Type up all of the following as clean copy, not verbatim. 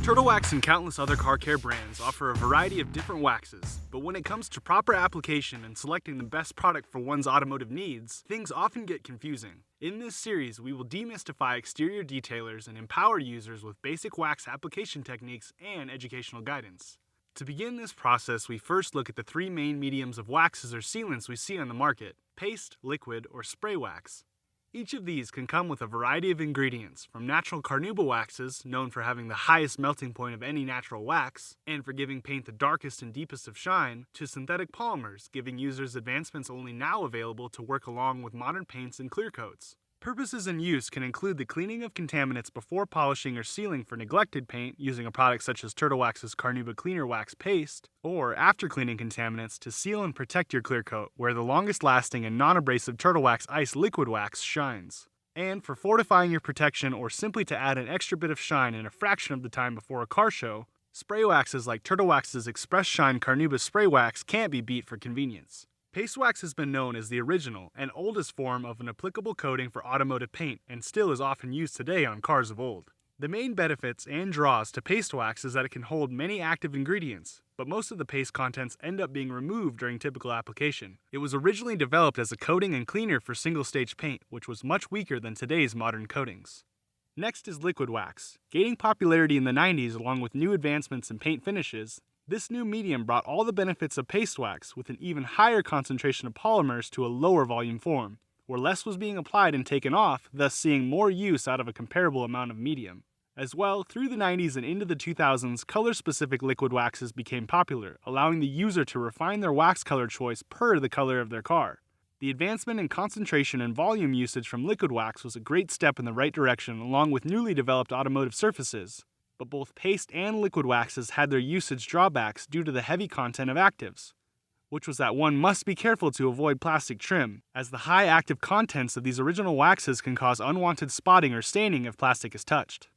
Turtle Wax and countless other car care brands offer a variety of different waxes, but when it comes to proper application and selecting the best product for one's automotive needs, things often get confusing. In this series, we will demystify exterior detailers and empower users with basic wax application techniques and educational guidance. To begin this process, we first look at the three main mediums of waxes or sealants we see on the market: paste, liquid, or spray wax. Each of these can come with a variety of ingredients, from natural Carnauba waxes, known for having the highest melting point of any natural wax, and for giving paint the darkest and deepest of shine, to synthetic polymers, giving users advancements only now available to work along with modern paints and clear coats. Purposes and use can include the cleaning of contaminants before polishing or sealing for neglected paint using a product such as Turtle Wax's Carnauba Cleaner Wax Paste, or after cleaning contaminants to seal and protect your clear coat where the longest lasting and non-abrasive Turtle Wax Ice Liquid Wax shines. And for fortifying your protection or simply to add an extra bit of shine in a fraction of the time before a car show, spray waxes like Turtle Wax's Express Shine Carnauba Spray Wax can't be beat for convenience. Paste wax has been known as the original and oldest form of an applicable coating for automotive paint and still is often used today on cars of old. The main benefits and draws to paste wax is that it can hold many active ingredients, but most of the paste contents end up being removed during typical application. It was originally developed as a coating and cleaner for single-stage paint, which was much weaker than today's modern coatings. Next is liquid wax. Gaining popularity in the 90s along with new advancements in paint finishes, this new medium brought all the benefits of paste wax with an even higher concentration of polymers to a lower volume form, where less was being applied and taken off, thus seeing more use out of a comparable amount of medium. As well, through the 90s and into the 2000s, color-specific liquid waxes became popular, allowing the user to refine their wax color choice per the color of their car. The advancement in concentration and volume usage from liquid wax was a great step in the right direction along with newly developed automotive surfaces. But both paste and liquid waxes had their usage drawbacks due to the heavy content of actives, which was that one must be careful to avoid plastic trim, as the high active contents of these original waxes can cause unwanted spotting or staining if plastic is touched.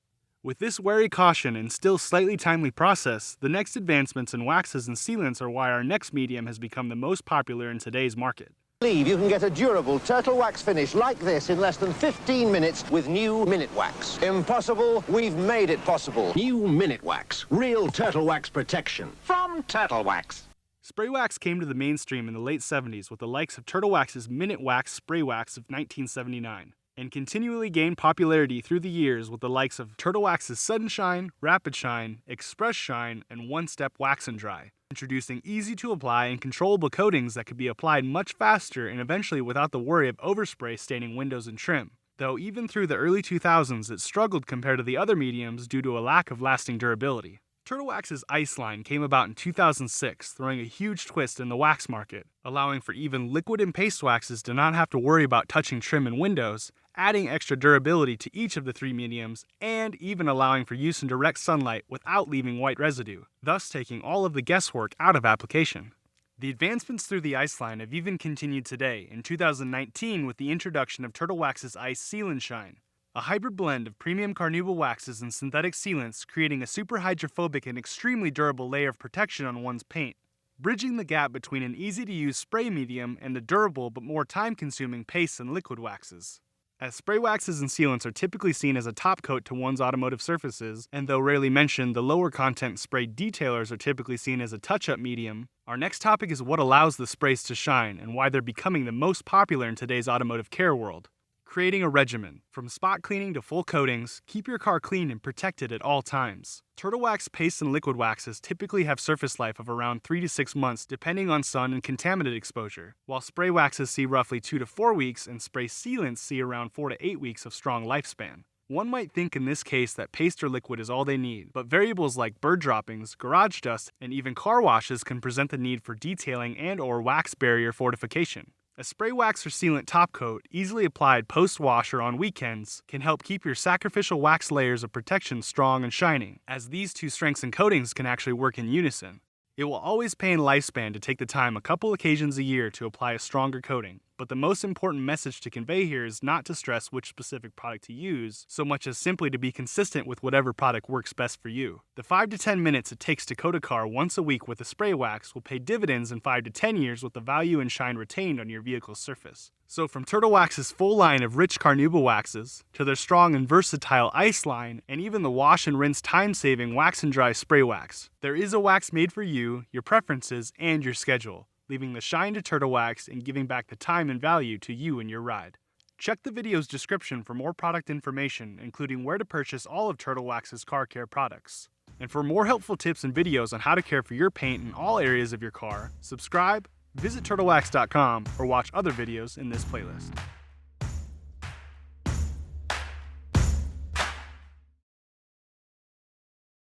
With this wary caution and still slightly timely process, the next advancements in waxes and sealants are why our next medium has become the most popular in today's market. Believe you can get a durable turtle wax finish like this in less than 15 minutes with new Minute Wax. Impossible? We've made it possible. New Minute Wax. Real turtle wax protection from Turtle Wax. Spray wax came to the mainstream in the late 70s with the likes of Turtle Wax's Minute Wax Spray Wax of 1979, and continually gained popularity through the years with the likes of Turtle Wax's Sudden Shine, Rapid Shine, Express Shine, and One Step Wax and Dry, introducing easy-to-apply and controllable coatings that could be applied much faster and eventually without the worry of overspray staining windows and trim. Though even through the early 2000s it struggled compared to the other mediums due to a lack of lasting durability. Turtle Wax's Ice line came about in 2006, throwing a huge twist in the wax market, allowing for even liquid and paste waxes to not have to worry about touching trim and windows, adding extra durability to each of the three mediums, and even allowing for use in direct sunlight without leaving white residue, thus taking all of the guesswork out of application. The advancements through the Ice line have even continued today in 2019 with the introduction of Turtle Wax's Ice Seal and Shine, a hybrid blend of premium Carnauba waxes and synthetic sealants, creating a super hydrophobic and extremely durable layer of protection on one's paint, bridging the gap between an easy-to-use spray medium and the durable but more time-consuming pastes and liquid waxes. As spray waxes and sealants are typically seen as a top coat to one's automotive surfaces, and though rarely mentioned, the lower content spray detailers are typically seen as a touch-up medium, our next topic is what allows the sprays to shine and why they're becoming the most popular in today's automotive care world. Creating a regimen. From spot cleaning to full coatings, keep your car clean and protected at all times. Turtle Wax paste and liquid waxes typically have surface life of around 3 to 6 months depending on sun and contaminant exposure, while spray waxes see roughly 2 to 4 weeks and spray sealants see around 4 to 8 weeks of strong lifespan. One might think in this case that paste or liquid is all they need, but variables like bird droppings, garage dust, and even car washes can present the need for detailing and/or wax barrier fortification. A spray wax or sealant top coat, easily applied post-wash or on weekends, can help keep your sacrificial wax layers of protection strong and shining, as these two strengths and coatings can actually work in unison. It will always pay in lifespan to take the time a couple occasions a year to apply a stronger coating. But the most important message to convey here is not to stress which specific product to use, so much as simply to be consistent with whatever product works best for you. The 5 to 10 minutes it takes to coat a car once a week with a spray wax will pay dividends in 5 to 10 years with the value and shine retained on your vehicle's surface. So from Turtle Wax's full line of rich Carnauba waxes, to their strong and versatile ice line, and even the wash and rinse time-saving wax and dry spray wax, there is a wax made for you, your preferences, and your schedule, leaving the shine to Turtle Wax and giving back the time and value to you and your ride. Check the video's description for more product information, including where to purchase all of Turtle Wax's car care products. And for more helpful tips and videos on how to care for your paint in all areas of your car, subscribe, visit turtlewax.com, or watch other videos in this playlist.